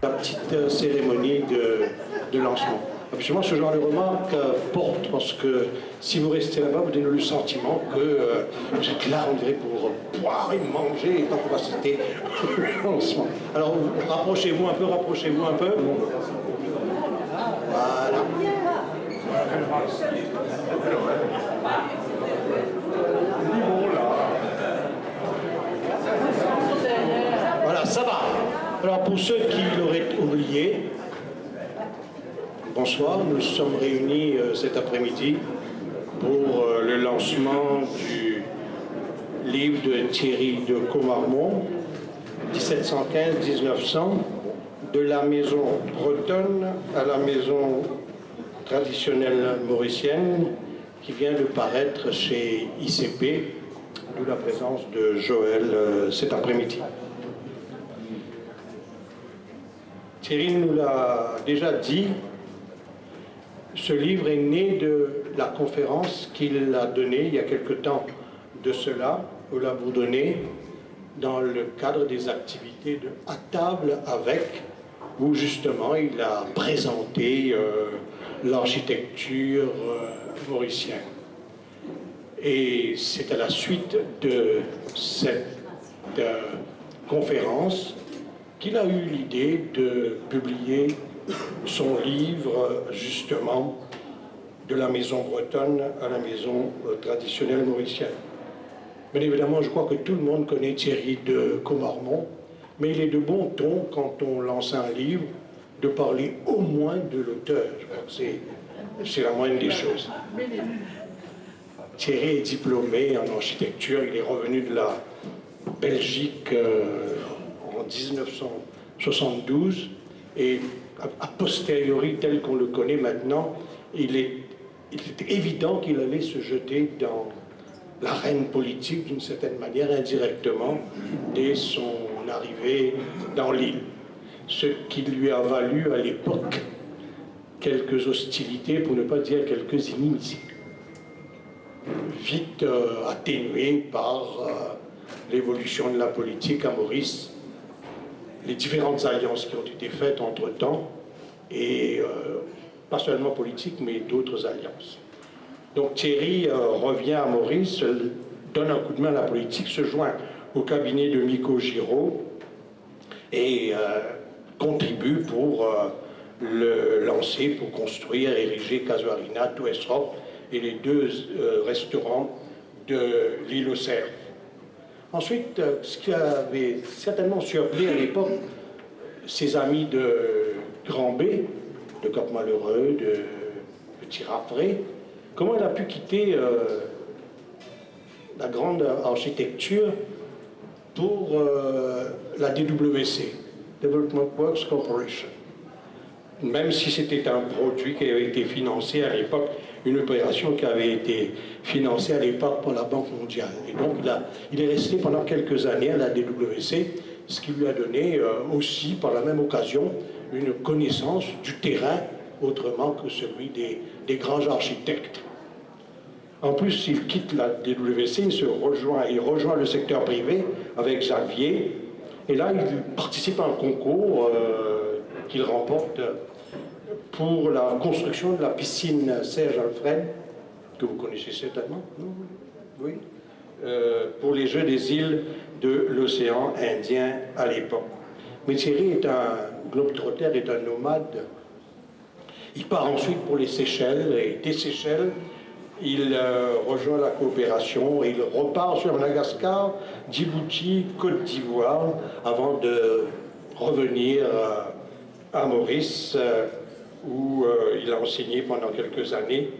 La petite cérémonie de lancement. Absolument, ce genre de remarque porte, parce que si vous restez là-bas, vous donnez le sentiment que vous êtes là, on dirait, pour boire et manger, et pas pour assister au lancement. Alors, rapprochez-vous un peu, rapprochez-vous un peu. Voilà. Voilà, ça va. Alors, pour ceux qui l'auraient oublié, bonsoir, nous sommes réunis cet après-midi pour le lancement du livre de Thierry de Commarmont, 1715-1900, de la maison bretonne à la maison traditionnelle mauricienne, qui vient de paraître chez ICP, d'où la présence de Joël cet après-midi. Thierry nous l'a déjà dit, ce livre est né de la conférence qu'il a donnée il y a quelque temps de cela, au La Bourdonnais, dans le cadre des activités de À table avec, où justement il a présenté l'architecture mauricienne. Et c'est à la suite de cette conférence qu'il a eu l'idée de publier son livre, justement, de la maison bretonne à la maison traditionnelle mauricienne. Bien évidemment, je crois que tout le monde connaît Thierry de Commarmont, mais il est de bon ton, quand on lance un livre, de parler au moins de l'auteur. Je crois que c'est la moindre des choses. Thierry est diplômé en architecture, il est revenu de la Belgique en 1972, et a posteriori, tel qu'on le connaît maintenant, il était évident qu'il allait se jeter dans l'arène politique d'une certaine manière, indirectement, dès son arrivée dans l'île. Ce qui lui a valu à l'époque quelques hostilités, pour ne pas dire quelques inimitiés, vite atténuées par l'évolution de la politique à Maurice, les différentes alliances qui ont été faites entre-temps, et pas seulement politiques, mais d'autres alliances. Donc Thierry revient à Maurice, donne un coup de main à la politique, se joint au cabinet de Mico Giraud et contribue pour le lancer, pour construire, ériger Casuarina, Touestrop et les deux restaurants de l'île aux Cerfs. Ensuite, ce qui avait certainement surpris à l'époque ses amis de Grand B, de Cap-Malheureux, de Tirafré, comment il a pu quitter la grande architecture pour la DWC, Development Works Corporation. Même si c'était un produit qui avait été financé à l'époque, une opération qui avait été financée à l'époque par la Banque mondiale. Et donc il est resté pendant quelques années à la DWC, ce qui lui a donné aussi, par la même occasion, une connaissance du terrain autrement que celui des grands architectes. En plus, il quitte la DWC, il rejoint le secteur privé avec Xavier, et là, il participe à un concours qu'il remporte pour la construction de la piscine Serge-Alfred, que vous connaissez certainement, non? Oui. Pour les Jeux des îles de l'océan Indien à l'époque. Mais Thierry est un globe-trotter, est un nomade. Il part ensuite pour les Seychelles, et des Seychelles, il rejoint la coopération et il repart sur Madagascar, Djibouti, Côte d'Ivoire, avant de revenir à Maurice, où il a enseigné pendant quelques années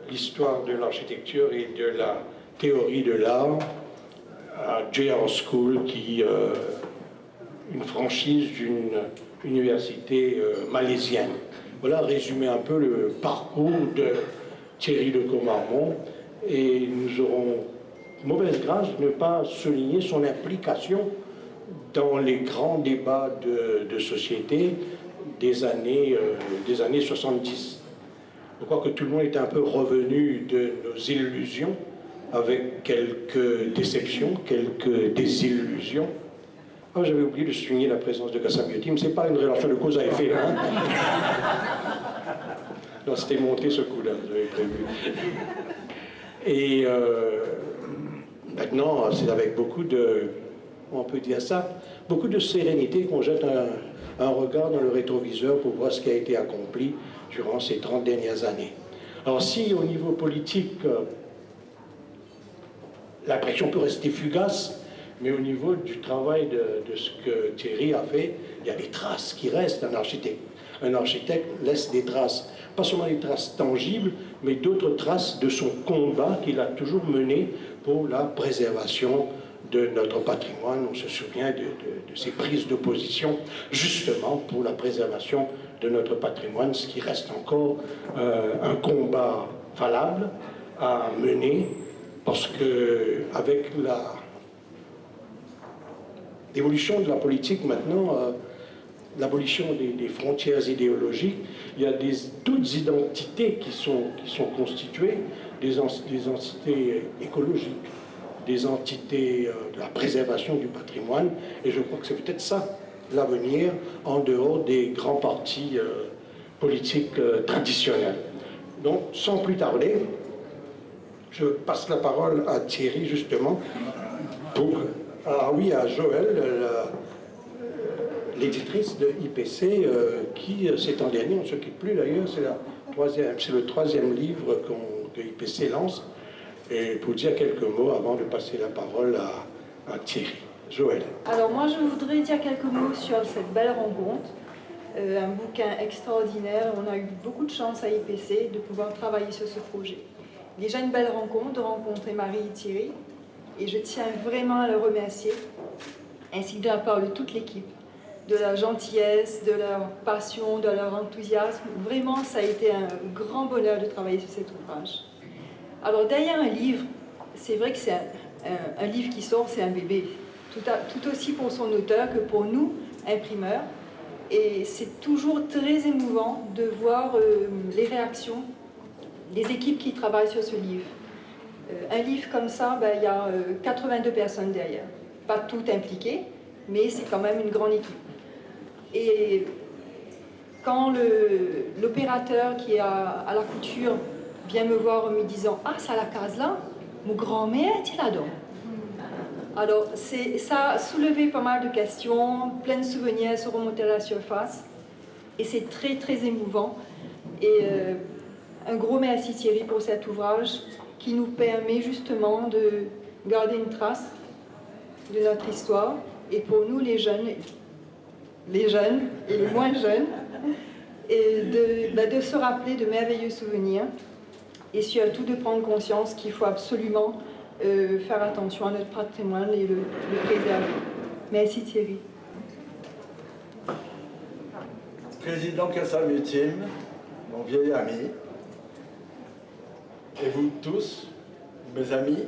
l'histoire de l'architecture et de la théorie de l'art à JR School, qui une franchise d'une université malaisienne. Voilà, résumer un peu le parcours de Thierry de Commarmont, et nous aurons mauvaise grâce de ne pas souligner son implication dans les grands débats de société des années 70. Je crois que tout le monde est un peu revenu de nos illusions, avec quelques déceptions, quelques désillusions. Ah, j'avais oublié de souligner la présence de Kassamiotim. Ce n'est pas une relation de cause à effet, hein. Non, c'était monté ce coup-là, j'avais prévu. Et maintenant, c'est avec beaucoup de, on peut dire ça, beaucoup de sérénité qu'on jette un regard dans le rétroviseur pour voir ce qui a été accompli durant ces 30 dernières années. Alors si au niveau politique, l'impression peut rester fugace, mais au niveau du travail de ce que Thierry a fait, il y a des traces qui restent. Un architecte laisse des traces, pas seulement des traces tangibles, mais d'autres traces de son combat qu'il a toujours mené pour la préservation de notre patrimoine. On se souvient de ses prises de position, justement pour la préservation de notre patrimoine, ce qui reste encore un combat valable à mener, parce que avec l'évolution de la politique maintenant, l'abolition des frontières idéologiques, il y a d'autres identités qui sont constituées, des entités écologiques, des entités de la préservation du patrimoine, et je crois que c'est peut-être ça l'avenir en dehors des grands partis politiques traditionnels. Donc, sans plus tarder, je passe la parole à Thierry, justement, à Joël, l'éditrice de IPC, qui, ces temps derniers, on ne s'occupe plus d'ailleurs, c'est le troisième livre que IPC lance, et pour dire quelques mots avant de passer la parole à Thierry. Joël. Alors moi, je voudrais dire quelques mots sur cette belle rencontre, un bouquin extraordinaire. On a eu beaucoup de chance à IPC de pouvoir travailler sur ce projet. Déjà une belle rencontre, de rencontrer Marie et Thierry, et je tiens vraiment à le remercier, ainsi que de la part de toute l'équipe, de leur gentillesse, de leur passion, de leur enthousiasme. Vraiment, ça a été un grand bonheur de travailler sur cet ouvrage. Alors derrière un livre, c'est vrai que c'est un livre qui sort, c'est un bébé, tout aussi pour son auteur que pour nous, imprimeurs. Et c'est toujours très émouvant de voir les réactions des équipes qui travaillent sur ce livre. Un livre comme ça, il y a 82 personnes derrière. Pas toutes impliquées, mais c'est quand même une grande équipe. Et quand l'opérateur qui est à la couture vient me voir en me disant « Ah, ça la case là, mon grand-mère est là-dedans ». Alors, ça a soulevé pas mal de questions, plein de souvenirs se remonter à la surface. Et c'est très, très émouvant. Et un gros merci Thierry pour cet ouvrage qui nous permet justement de garder une trace de notre histoire. Et pour nous, les jeunes et les moins jeunes, et de se rappeler de merveilleux souvenirs. Et surtout de prendre conscience qu'il faut absolument faire attention à notre patrimoine et le préserver. Merci Thierry. Président Kassamiotim, mon vieil ami, et vous tous, mes amis,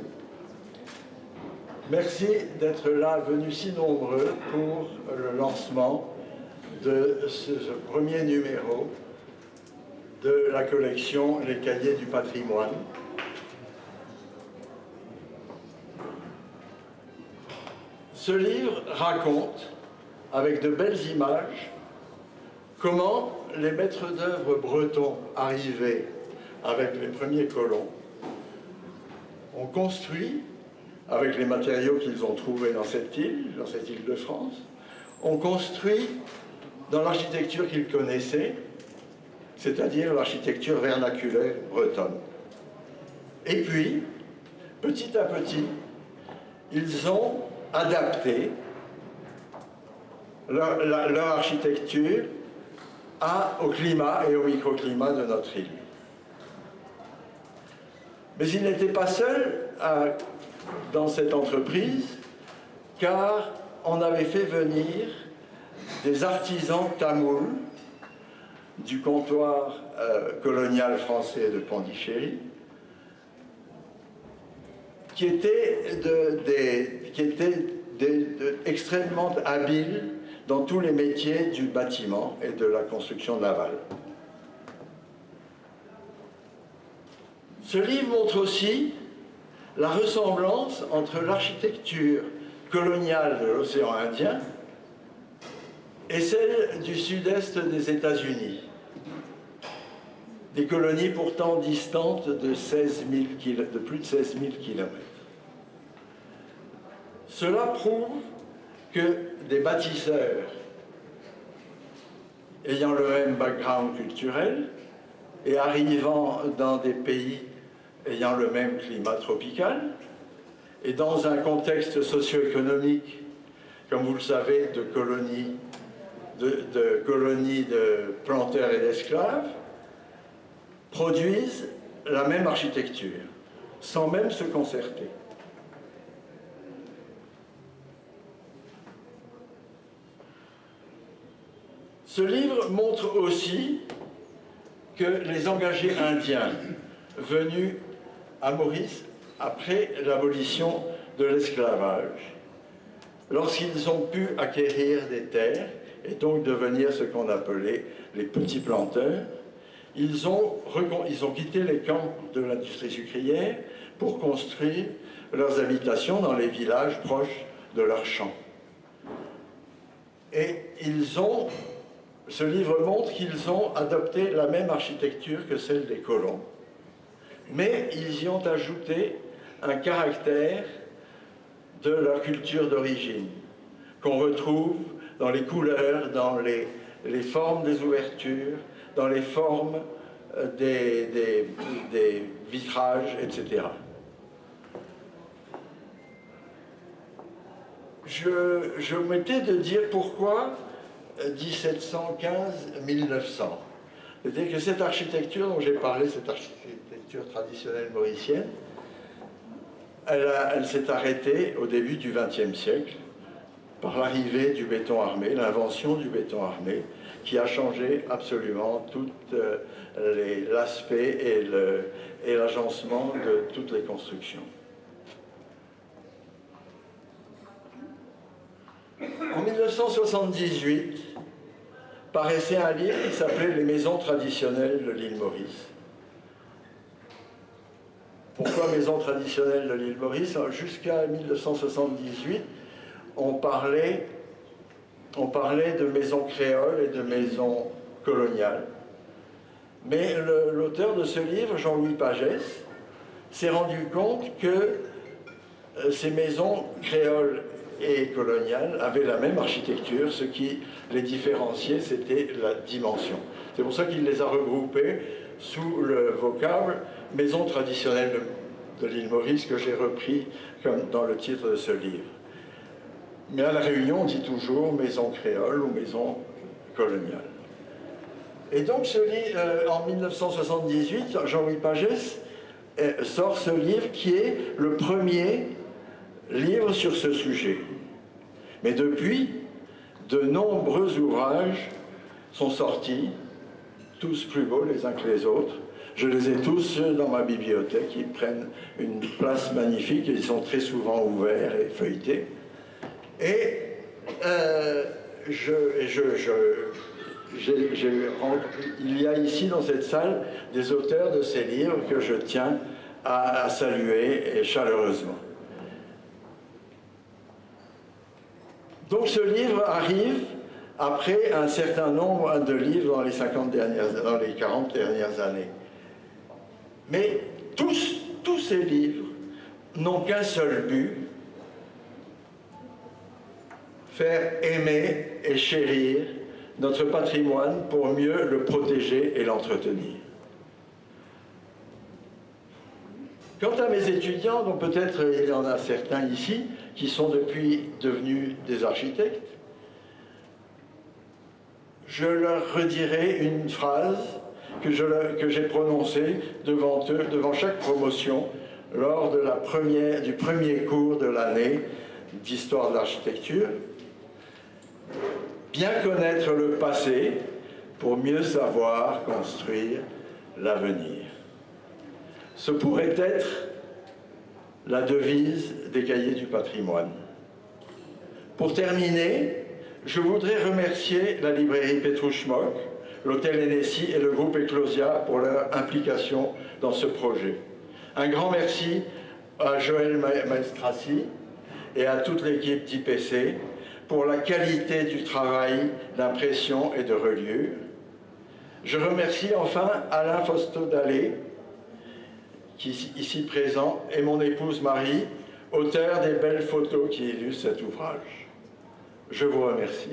merci d'être là, venus si nombreux pour le lancement de ce premier numéro de la collection Les Cahiers du patrimoine. Ce livre raconte, avec de belles images, comment les maîtres d'œuvre bretons arrivés avec les premiers colons ont construit, avec les matériaux qu'ils ont trouvés dans cette île de France, ont construit dans l'architecture qu'ils connaissaient, c'est-à-dire l'architecture vernaculaire bretonne. Et puis, petit à petit, ils ont adapté leur architecture au climat et au microclimat de notre île. Mais ils n'étaient pas seuls dans cette entreprise, car on avait fait venir des artisans tamouls du comptoir colonial français de Pondichéry, qui étaient extrêmement habiles dans tous les métiers du bâtiment et de la construction navale. Ce livre montre aussi la ressemblance entre l'architecture coloniale de l'océan Indien et celle du sud-est des États-Unis, des colonies pourtant distantes de, de plus de 16 000 kilomètres. Cela prouve que des bâtisseurs ayant le même background culturel et arrivant dans des pays ayant le même climat tropical et dans un contexte socio-économique, comme vous le savez, de colonies de planteurs et d'esclaves, produisent la même architecture, sans même se concerter. Ce livre montre aussi que les engagés indiens venus à Maurice après l'abolition de l'esclavage, lorsqu'ils ont pu acquérir des terres et donc devenir ce qu'on appelait les petits planteurs, ils ont quitté les camps de l'industrie sucrière pour construire leurs habitations dans les villages proches de leurs champs. Et ce livre montre qu'ils ont adopté la même architecture que celle des colons, mais ils y ont ajouté un caractère de leur culture d'origine, qu'on retrouve dans les couleurs, dans les formes des ouvertures, dans les formes des vitrages, etc. Je m'étais de dire pourquoi 1715-1900. C'est-à-dire que cette architecture dont j'ai parlé, cette architecture traditionnelle mauricienne, elle s'est arrêtée au début du XXe siècle par l'arrivée du béton armé, l'invention du béton armé, qui a changé absolument tout l'aspect et l'agencement de toutes les constructions. En 1978, paraissait un livre qui s'appelait « Les maisons traditionnelles de l'île Maurice ». Pourquoi maisons traditionnelles de l'île Maurice? Jusqu'à 1978, on parlait de maisons créoles et de maisons coloniales. Mais l'auteur de ce livre, Jean-Louis Pagès, s'est rendu compte que ces maisons créoles et coloniales avaient la même architecture, ce qui les différenciait, c'était la dimension. C'est pour ça qu'il les a regroupées sous le vocable « maison traditionnelle de l'île Maurice » que j'ai repris comme dans le titre de ce livre. Mais à La Réunion, on dit toujours maison créole ou maison coloniale. Et donc, en 1978, Jean-Louis Pagès sort ce livre qui est le premier livre sur ce sujet. Mais depuis, de nombreux ouvrages sont sortis, tous plus beaux les uns que les autres. Je les ai tous dans ma bibliothèque, ils prennent une place magnifique, ils sont très souvent ouverts et feuilletés. Et il y a ici dans cette salle des auteurs de ces livres que je tiens à saluer et chaleureusement. Donc ce livre arrive après un certain nombre de livres dans les 40 dernières années. Mais tous ces livres n'ont qu'un seul but: faire aimer et chérir notre patrimoine pour mieux le protéger et l'entretenir. Quant à mes étudiants, dont peut-être il y en a certains ici, qui sont depuis devenus des architectes, je leur redirai une phrase que j'ai prononcée devant eux, devant chaque promotion, lors de du premier cours de l'année d'histoire de l'architecture. Bien connaître le passé pour mieux savoir construire l'avenir. Ce pourrait être la devise des cahiers du patrimoine. Pour terminer, je voudrais remercier la librairie Petrouchmoc, l'hôtel Hennessy et le groupe Eclosia pour leur implication dans ce projet. Un grand merci à Joël Maestrassi et à toute l'équipe d'IPC pour la qualité du travail d'impression et de reliure. Je remercie enfin Alain Faustodalé, qui est ici présent, et mon épouse Marie, auteur des belles photos qui illustrent cet ouvrage. Je vous remercie.